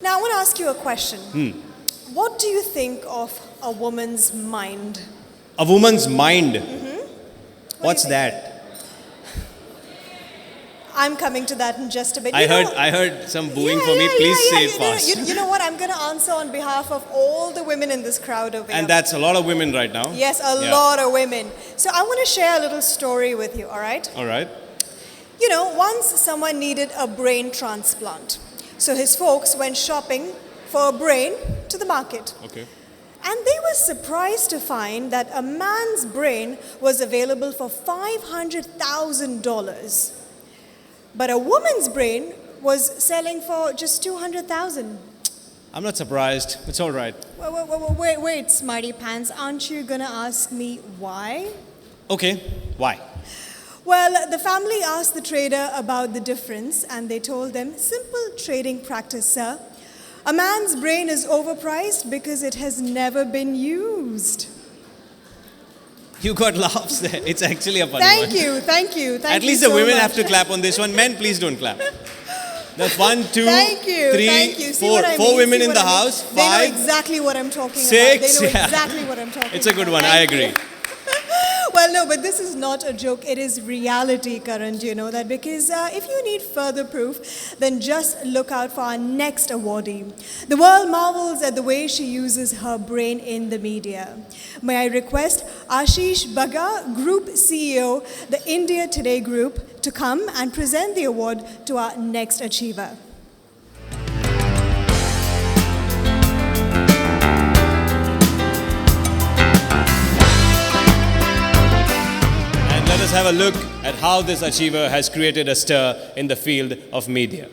Now, I want to ask you a question. What do you think of a woman's mind? A woman's mind. What's think? that? I'm coming to that in just a bit. I heard some booing for me. Please say it fast. You know what? I'm going to answer on behalf of all the women in this crowd over here. And that's a lot of women right now. Yes, a Yeah. lot of women. So I want to share a little story with you, all right? All right. You know, once someone needed a brain transplant. So his folks went shopping for a brain to the market. Okay. And they were surprised to find that a man's brain was available for $500,000. But a woman's brain was selling for just $200,000. I'm not surprised. It's all right. Wait, Smarty Pants, aren't you gonna ask me why? Okay. Why? Well, the family asked the trader about the difference, and they told them, simple trading practice, sir. A man's brain is overpriced because it has never been used. You got laughs there. It's actually a funny Thank one. you. At least the women have to clap on this one. Men, please don't clap. That's 1, 2, Thank you. 3, See 4. what I Four mean? women See in what the I mean? house. They know 5. exactly what I'm talking 6, about. They know yeah. exactly what I'm talking about. It's a good one. I Thank you. agree. Well, no, but this is not a joke. It is reality, Karan. Do you know that? Because if you need further proof, then just look out for our next awardee. The world marvels at the way she uses her brain in the media. May I request Ashish Baga, Group CEO, the India Today Group, to come and present the award to our next achiever. And let us have a look at how this achiever has created a stir in the field of media.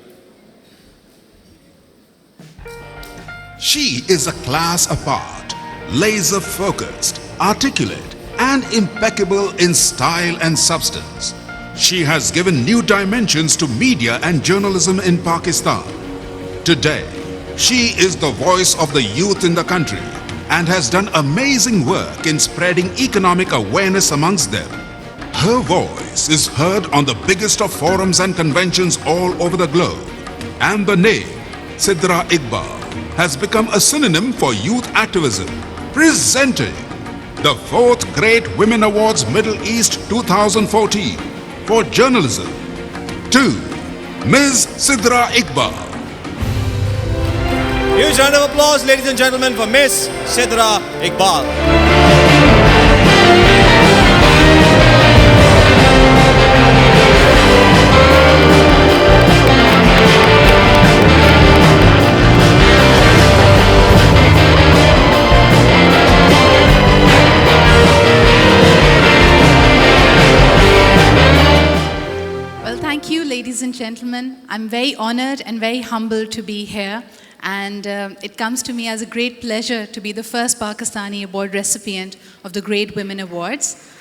She is a class apart, laser focused, articulate, and impeccable in style and substance. She has given new dimensions to media and journalism in Pakistan. Today, she is the voice of the youth in the country and has done amazing work in spreading economic awareness amongst them. Her voice is heard on the biggest of forums and conventions all over the globe. And the name, Sidra Iqbal, has become a synonym for youth activism. Presenting the 4th Great Women Awards Middle East 2014 for journalism to Ms. Sidra Iqbal. Huge round of applause, ladies and gentlemen, for Miss Sidra Iqbal. Well, thank you, ladies and gentlemen. I'm very honored and very humbled to be here. And it comes to me as a great pleasure to be the first Pakistani award recipient of the Great Women Awards.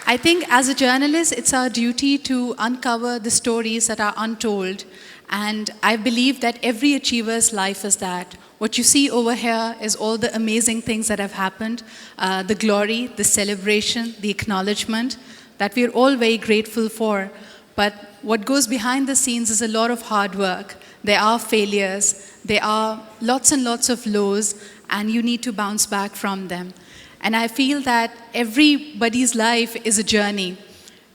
I think as a journalist, it's our duty to uncover the stories that are untold. And I believe that every achiever's life is that. What you see over here is all the amazing things that have happened, the glory, the celebration, the acknowledgement that we're all very grateful for. But what goes behind the scenes is a lot of hard work. There are failures, there are lots and lots of lows, and you need to bounce back from them. And I feel that everybody's life is a journey.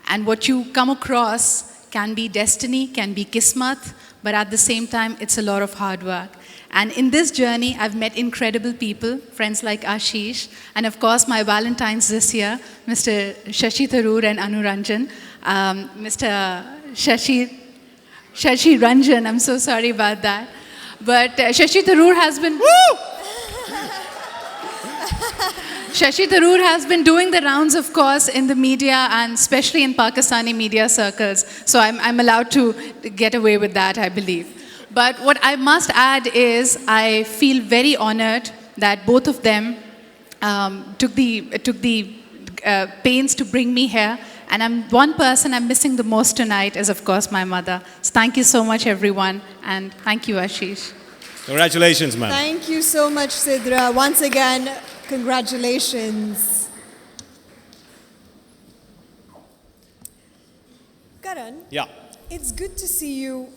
And what you come across can be destiny, can be kismat, but at the same time, it's a lot of hard work. And in this journey, I've met incredible people, friends like Ashish, and of course, my Valentines this year, Mr. Shashi Tharoor and Anu Ranjan. Mr. Shashi Ranjan, I'm so sorry about that. But Shashi Tharoor has been... Shashi Tharoor has been doing the rounds, of course, in the media and especially in Pakistani media circles. So I'm allowed to get away with that, I believe. But what I must add is I feel very honored that both of them took the pains to bring me here. And one person I'm missing the most tonight is, of course, my mother. So thank you so much, everyone. And thank you, Ashish. Congratulations, ma'am. Thank you so much, Sidra. Once again, congratulations. Karan, Yeah. It's good to see you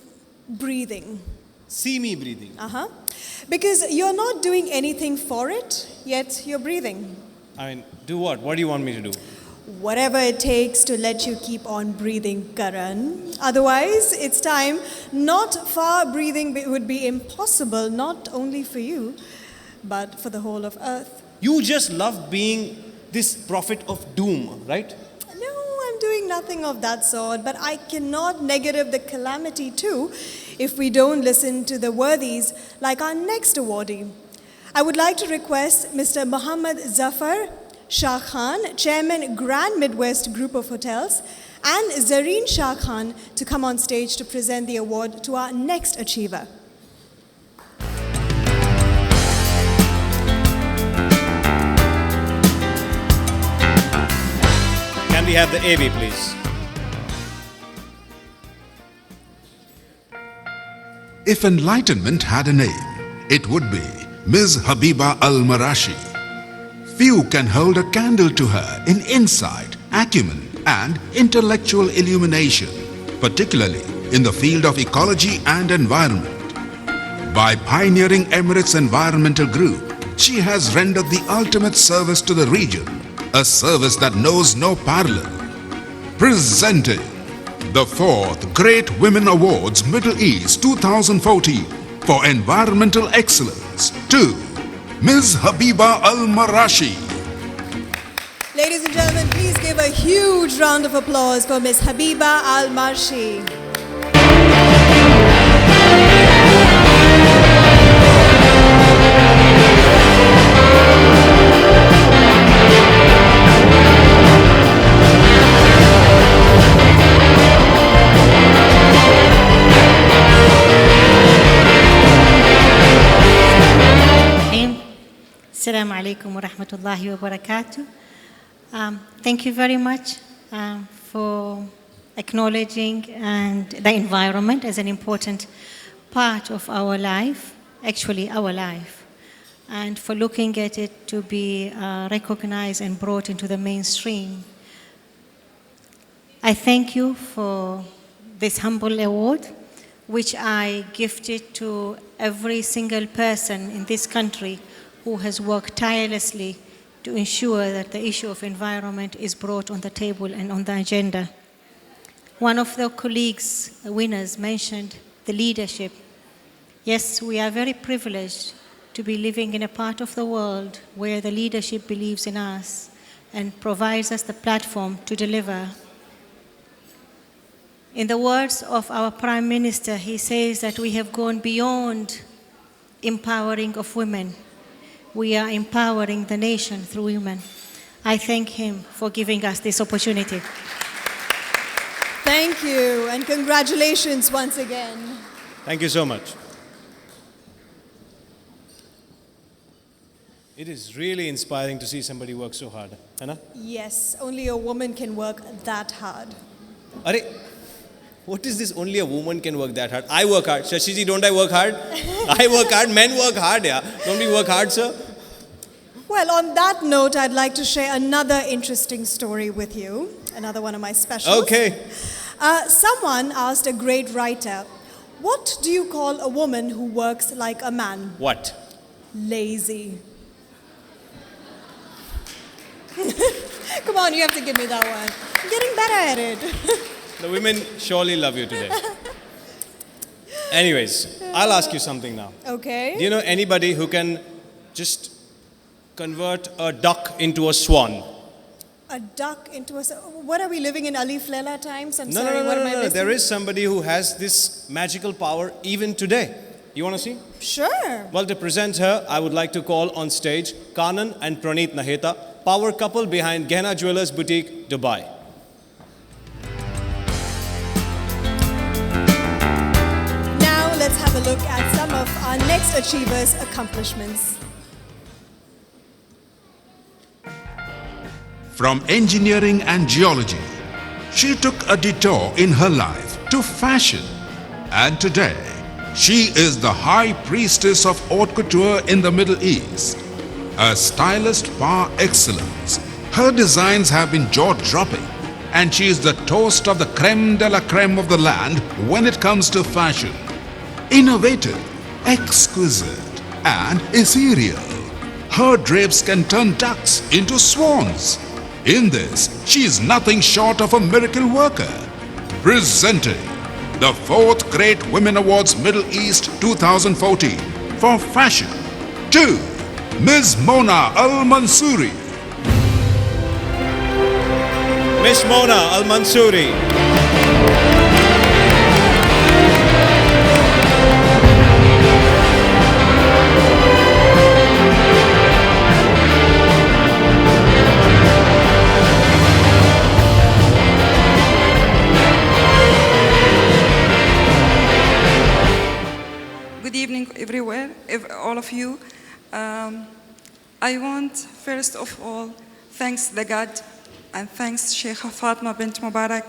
breathing. See me breathing. Because you're not doing anything for it, yet you're breathing. I mean, do what? What do you want me to do? Whatever it takes to let you keep on breathing, Karan. Otherwise, it's time. Not far breathing would be impossible, not only for you, but for the whole of Earth. You just love being this prophet of doom, right? No, I'm doing nothing of that sort, but I cannot negative the calamity too if we don't listen to the worthies like our next awardee. I would like to request Mr. Muhammad Zafar Shah Khan, Chairman, Grand Midwest Group of Hotels, and Zareen Shah Khan to come on stage to present the award to our next achiever. Can we have the AV, please? If enlightenment had a name, it would be Ms. Habiba Al-Marashi. Few can hold a candle to her in insight, acumen, and intellectual illumination, particularly in the field of ecology and environment. By pioneering Emirates Environmental Group, she has rendered the ultimate service to the region, a service that knows no parallel. Presenting the 4th Great Women Awards Middle East 2014 for Environmental Excellence to Ms. Habiba Al-Marashi. Ladies and gentlemen, please give a huge round of applause for Ms. Habiba Al-Marashi. Assalamu alaikum wa rahmatullahi wa barakatuh. Thank you very much for acknowledging the environment as an important part of our life, actually our life, and for looking at it to be recognized and brought into the mainstream. I thank you for this humble award, which I gifted to every single person in this country who has worked tirelessly to ensure that the issue of environment is brought on the table and on the agenda. One of the colleagues, winners, mentioned the leadership. Yes, we are very privileged to be living in a part of the world where the leadership believes in us and provides us the platform to deliver. In the words of our Prime Minister, he says that we have gone beyond empowering of women. We are empowering the nation through women. I thank him for giving us this opportunity. Thank you, and congratulations once again. Thank you so much. It is really inspiring to see somebody work so hard. Hai na? Yes, only a woman can work that hard. Are, what is this? Only a woman can work that hard. I work hard. Shashiji, don't I work hard? I work hard. Men work hard, yeah. Don't we work hard, sir? Well, on that note, I'd like to share another interesting story with you. Another one of my specials. Okay. Someone asked a great writer, what do you call a woman who works like a man? What? Lazy. Come on, you have to give me that one. I'm getting better at it. The women surely love you today. Anyways, I'll ask you something now. Okay. Do you know anybody who can just convert a duck into a swan? A duck into a... What are we living in Alif Lela times? I'm No, sorry, what am I missing? There is somebody who has this magical power even today. You want to see? Sure. Well, to present her, I would like to call on stage Kanan and Praneet Naheta, power couple behind Gehna Jewelers Boutique, Dubai. Now let's have a look at some of our next achievers' accomplishments. From engineering and geology, she took a detour in her life to fashion. And today, she is the high priestess of haute couture in the Middle East. A stylist par excellence, her designs have been jaw-dropping, and she is the toast of the creme de la creme of the land when it comes to fashion. Innovative, exquisite, and ethereal. Her drapes can turn ducks into swans. In this, she is nothing short of a miracle worker. Presenting the 4th Great Women Awards Middle East 2014 for fashion to Ms. Mona Al Mansouri. Miss Mona Al Mansouri. Good evening, everywhere, all of you. I want, first of all, thanks the God, and thanks Sheikha Fatma bint Mubarak,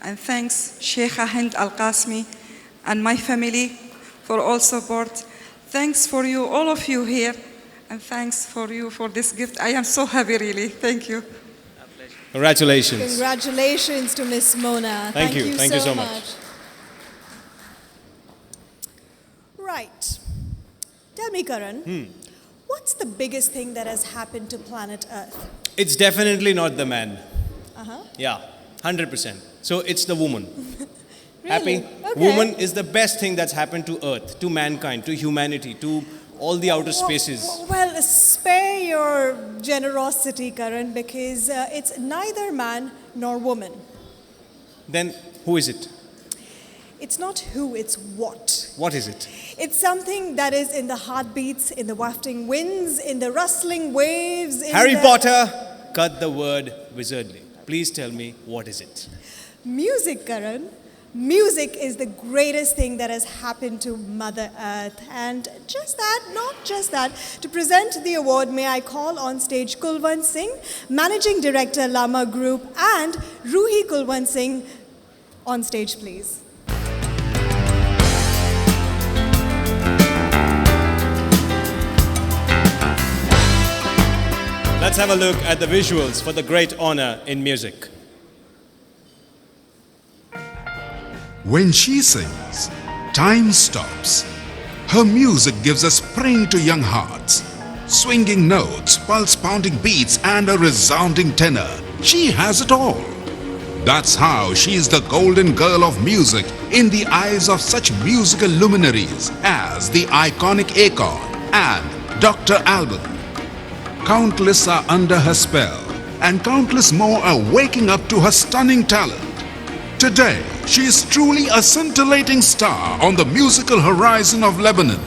and thanks Sheikha Hind Al Qasmi, and my family for all support. Thanks for you, all of you here, and thanks for you for this gift. I am so happy, really. Thank you. Congratulations. Congratulations to Miss Mona. Thank you. Thank you so much. Right. Tell me, Karan, what's the biggest thing that has happened to planet Earth? It's definitely not the man. Uh-huh. Yeah, 100%. So it's the woman. Really? Happy? Okay. Woman is the best thing that's happened to Earth, to mankind, to humanity, to all the outer spaces. Well, spare your generosity, Karan, because it's neither man nor woman. Then who is it? It's not who, it's what. What is it? It's something that is in the heartbeats, in the wafting winds, in the rustling waves. In Harry the Potter, cut the word wizardly. Please tell me, what is it? Music, Karan. Music is the greatest thing that has happened to Mother Earth. And just that, not just that, to present the award, may I call on stage Kulwant Singh, Managing Director, Lama Group, and Ruhi Kulwant Singh on stage, please. Let's have a look at the visuals for the great honor in music. When she sings, time stops. Her music gives a spring to young hearts. Swinging notes, pulse-pounding beats, and a resounding tenor. She has it all. That's how she is the golden girl of music in the eyes of such musical luminaries as the iconic Akon and Dr. Alban. Countless are under her spell, and countless more are waking up to her stunning talent. Today, she is truly a scintillating star on the musical horizon of Lebanon.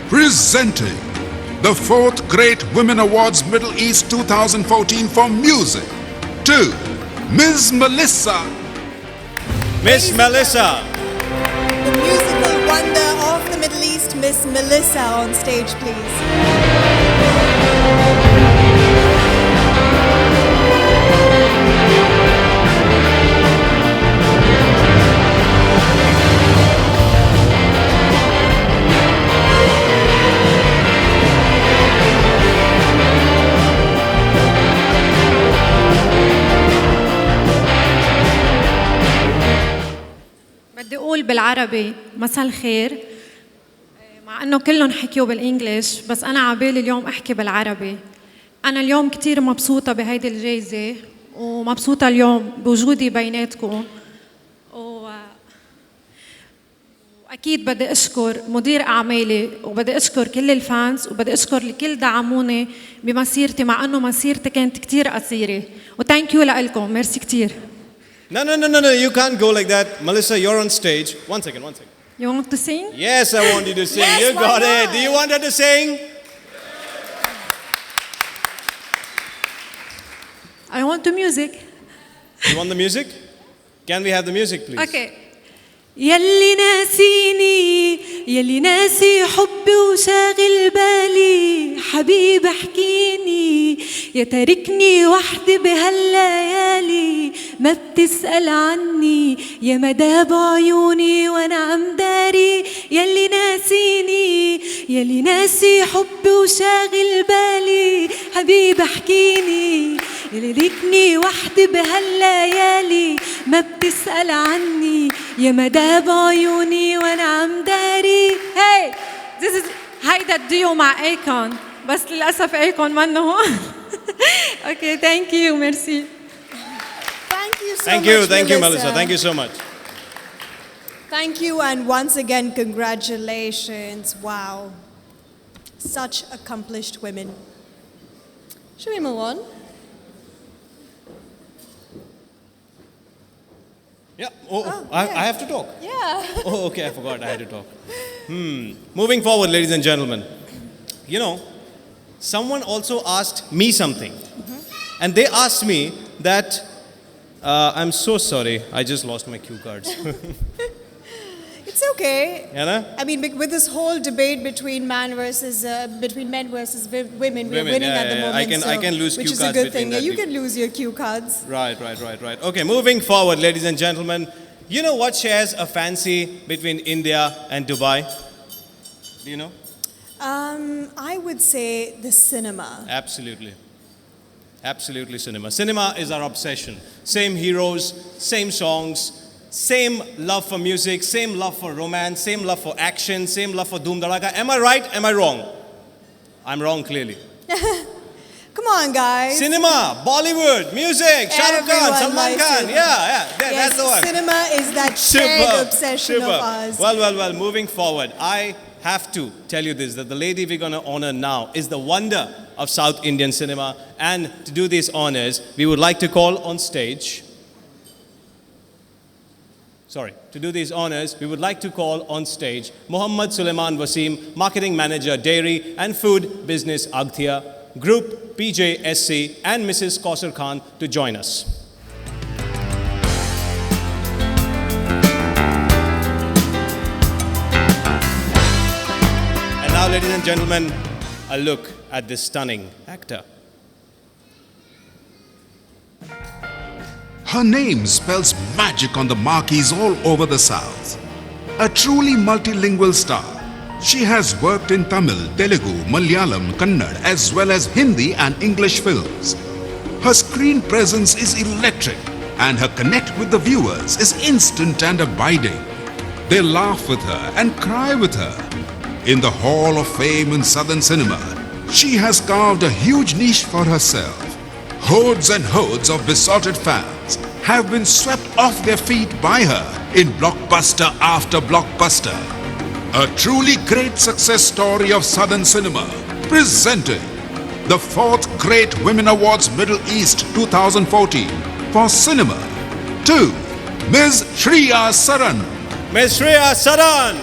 Presenting the 4th Great Women Awards Middle East 2014 for music to Ms. Melissa. Miss Melissa. The musical wonder of the Middle East, Miss Melissa, on stage, please. بدي أقول بالعربي مساء الخير، مع إنه كلهم حكيوا بالإنجليش بس أنا عبالي اليوم أحكي بالعربي. أنا اليوم كتير مبسوطة بهيدي الجايزة ومبسوطة اليوم بوجودي بيناتكم، وأكيد بدي أشكر مدير أعمالي وبدي أشكر كل الفانز وبدي أشكر الكل دعموني بمسيرتي مع إنه مسيرتي كانت كتير قصيرة. وتانك يو لإلكم، ميرسي كتير. No, you can't go like that. Melissa, you're on stage. One second. You want to sing? Yes, I want you to sing. Yes, You why got it. not? Do you want her to sing? I want the music. You want the music? Can we have the music, please? Okay. يلي ناسيني، يلي ناسي حبي وشاغل بالي، حبيب احكيني، يا تاركني وحدي بهالليالي، ما بتسأل عني، يا مدى بعيوني وانا عم داري، يلي ناسيني، يلي ناسي حبي وشاغل بالي، حبيب احكيني، يليكني وحدي بهالليالي ما بتسأل عني يا مدى بعيوني وانا عم داري. Hey, this is هيدا الديو مع ايكون بس للأسف ايكون منه هون. Okay, thank you, merci. Thank you so Thank much, you, thank you, Melissa. Thank you so much. Thank you, and once again, congratulations. Wow. Such accomplished women. Should we move on? Yeah. I have to talk. Yeah. Oh, okay, I forgot I had to talk. Moving forward, ladies and gentlemen. You know, someone also asked me something. And they asked me that, I'm so sorry, I just lost my cue cards. It's okay. Yeah, I mean, with this whole debate between men versus women, we're winning yeah, at the yeah, moment. I can lose which cue is a cards good between thing. Yeah, that you we- can lose your cue cards. Right. Okay, moving forward, ladies and gentlemen. You know what shares a fancy between India and Dubai? Do you know? I would say the cinema. Absolutely. Absolutely cinema. Cinema is our obsession. Same heroes, same songs, same love for music, same love for romance, same love for action, same love for Dhoom Dharaka. Am I right? Am I wrong? I'm wrong, clearly. Come on, guys. Cinema, Bollywood, music, Shah Rukh Khan, Everyone Salman likes Khan. it. Yeah, Yes, that's the one. cinema is that shared Superb, obsession superb. of ours. Well, moving forward, I have to tell you this, that the lady we're going to honor now is the wonder of South Indian cinema. And to do these honors, we would like to call on stage, Muhammad Suleiman Wasim, Marketing Manager, Dairy and Food Business, Agthia, Group PJSC, and Mrs. Kausar Khan to join us. And now, ladies and gentlemen, a look at this stunning actor. Her name spells magic on the marquees all over the South. A truly multilingual star, she has worked in Tamil, Telugu, Malayalam, Kannada, as well as Hindi and English films. Her screen presence is electric, and her connect with the viewers is instant and abiding. They laugh with her and cry with her. In the Hall of Fame in Southern cinema, she has carved a huge niche for herself. Hordes and hordes of besotted fans have been swept off their feet by her in blockbuster after blockbuster. A truly great success story of Southern cinema, presenting the 4th Great Women Awards Middle East 2014 for cinema to Ms. Shreya Saran. Ms. Shreya Saran.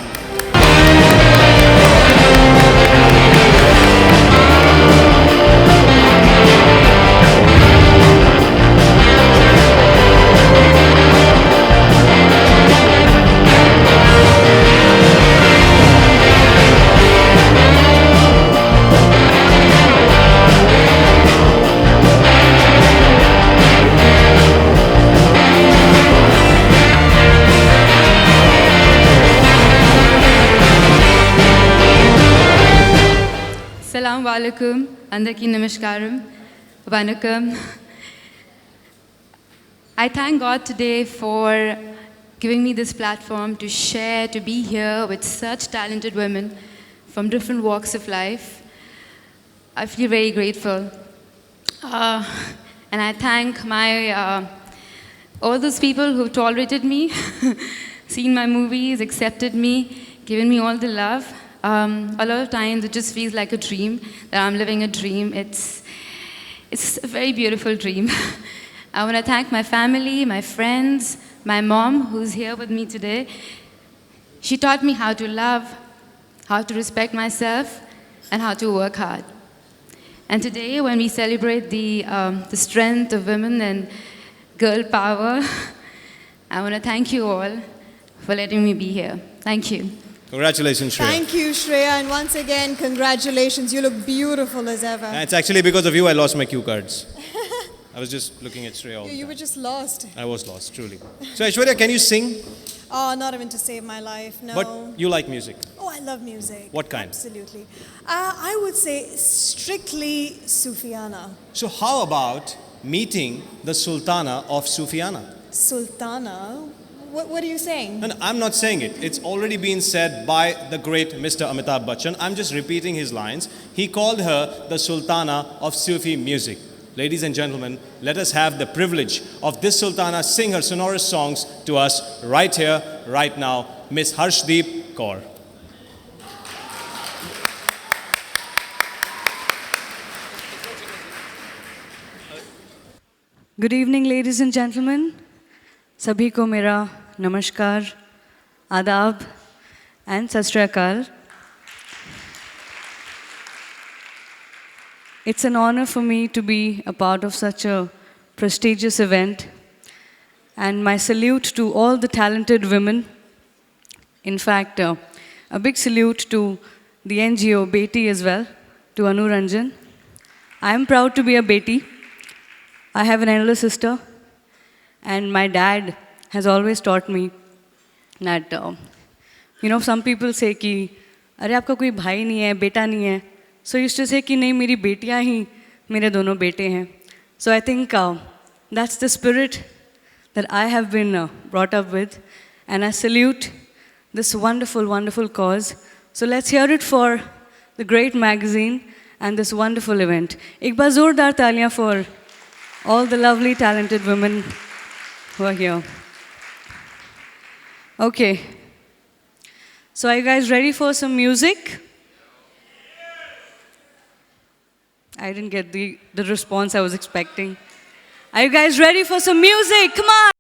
Assalamu alaikum, andaki namaskaram, vanakkam. I thank God today for giving me this platform to share, to be here with such talented women from different walks of life. I feel very grateful. And I thank all those people who tolerated me, seen my movies, accepted me, given me all the love. A lot of times it just feels like a dream, that I'm living a dream. It's a very beautiful dream. I want to thank my family, my friends, my mom who's here with me today. She taught me how to love, how to respect myself, and how to work hard. And today, when we celebrate the strength of women and girl power, I want to thank you all for letting me be here. Thank you. Congratulations, Shreya. Thank you, Shreya, and once again, congratulations. You look beautiful as ever. It's actually because of you I lost my cue cards. I was just looking at Shreya all the You were time. just lost. I was lost, truly. So, Aishwarya, can you sing? Oh, not even to save my life, no. But you like music. Oh, I love music. What kind? Absolutely. I would say strictly Sufiana. So how about meeting the Sultana of Sufiana. Sultana? What are you saying? And I'm not saying it. It's already been said by the great Mr. Amitabh Bachchan. I'm just repeating his lines. He called her the Sultana of Sufi music. Ladies and gentlemen, let us have the privilege of this Sultana sing her sonorous songs to us right here, right now, Miss Harshdeep Kaur. Good evening, ladies and gentlemen. Sabhi ko mera namaskar, adab, and sat shri akal. It's an honor for me to be a part of such a prestigious event, and my salute to all the talented women. In fact, a big salute to the NGO Beti as well, to Anu Ranjan. I am proud to be a Beti. I have an elder sister, and my dad has always taught me that, some people say कि अरे आपका कोई भाई नहीं है, बेटा नहीं है. So I used to say कि नहीं मेरी बेटियां ही मेरे दोनों बेटे हैं. So I think that's the spirit that I have been brought up with, and I salute this wonderful, wonderful cause. So let's hear it for the great magazine and this wonderful event. एक बार जोरदार तालियां for all the lovely, talented women who are here. Okay. So are you guys ready for some music? I didn't get the response I was expecting. Are you guys ready for some music? Come on!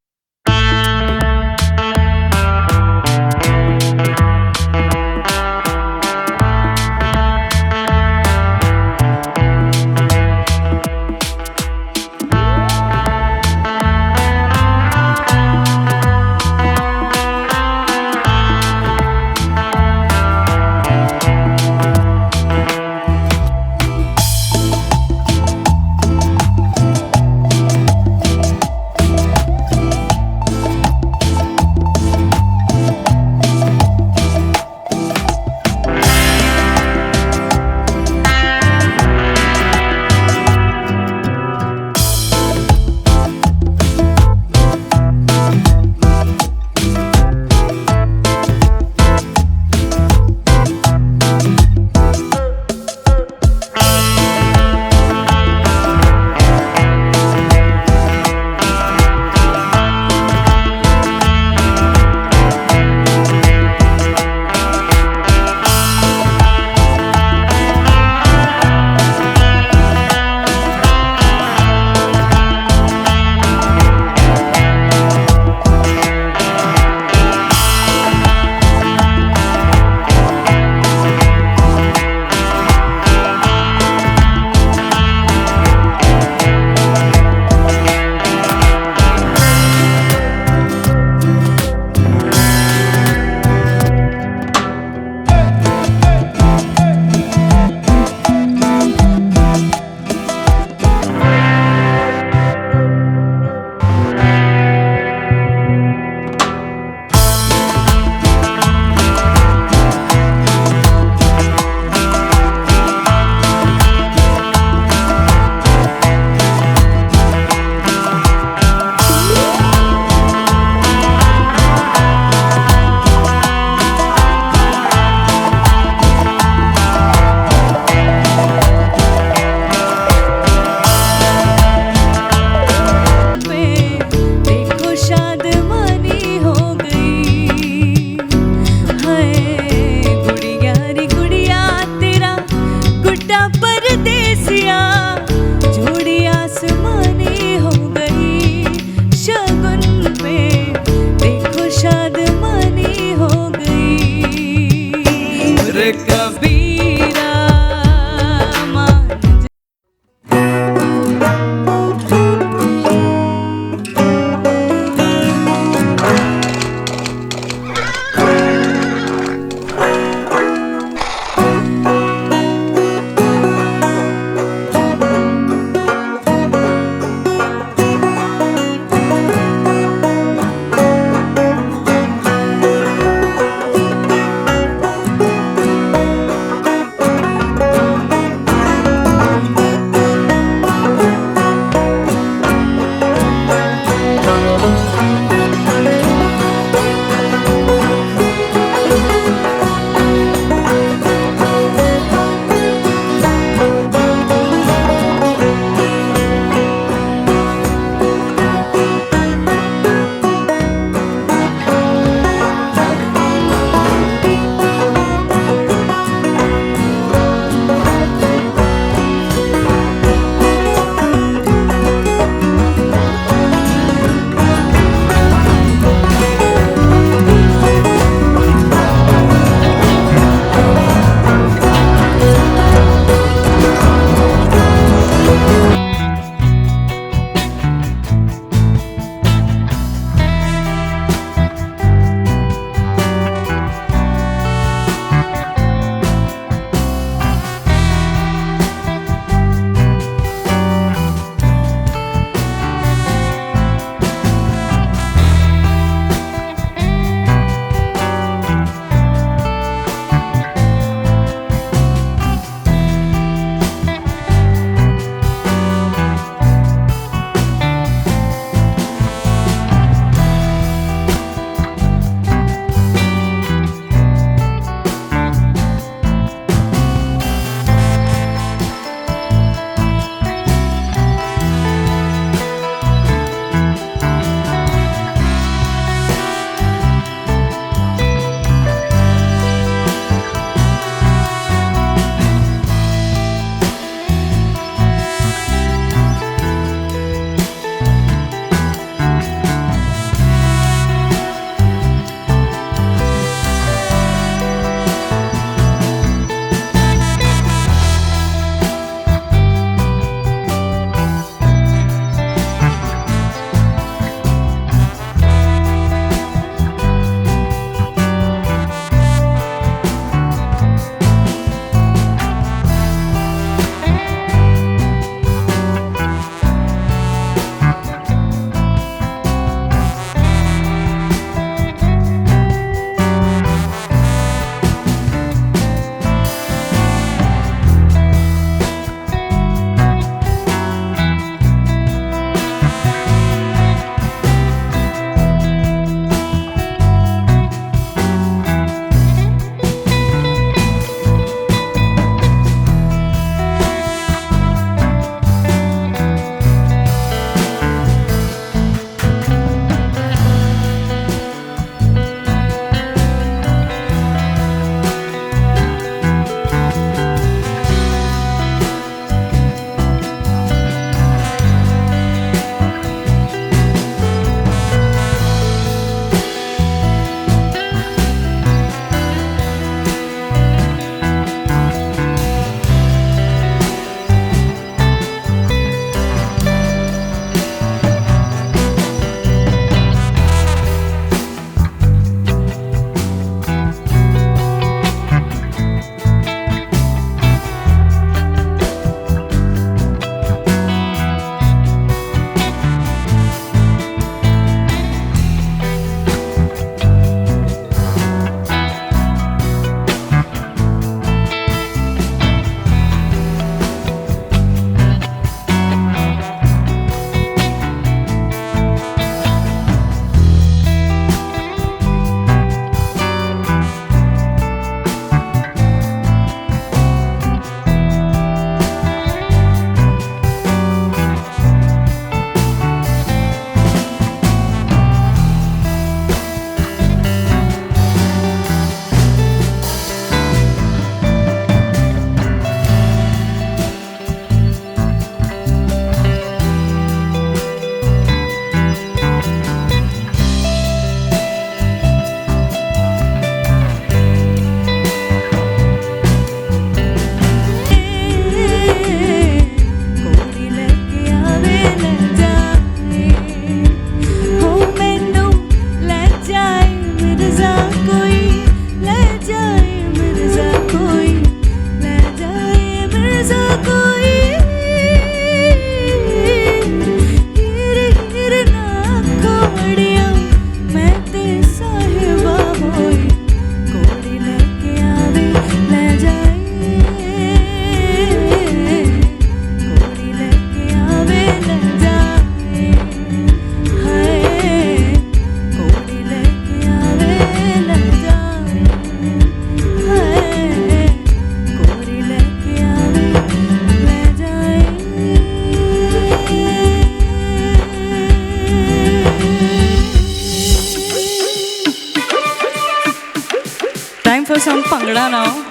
for some Bhangra now.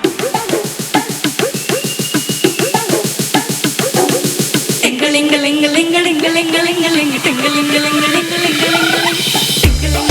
Ling-a-ling-a-ling-a-ling-a-ling-a-ling-a-ling-a-ling-a-ling, ting-a-ling-a-ling-a-ling-a-ling-a-ling, ting-a-ling.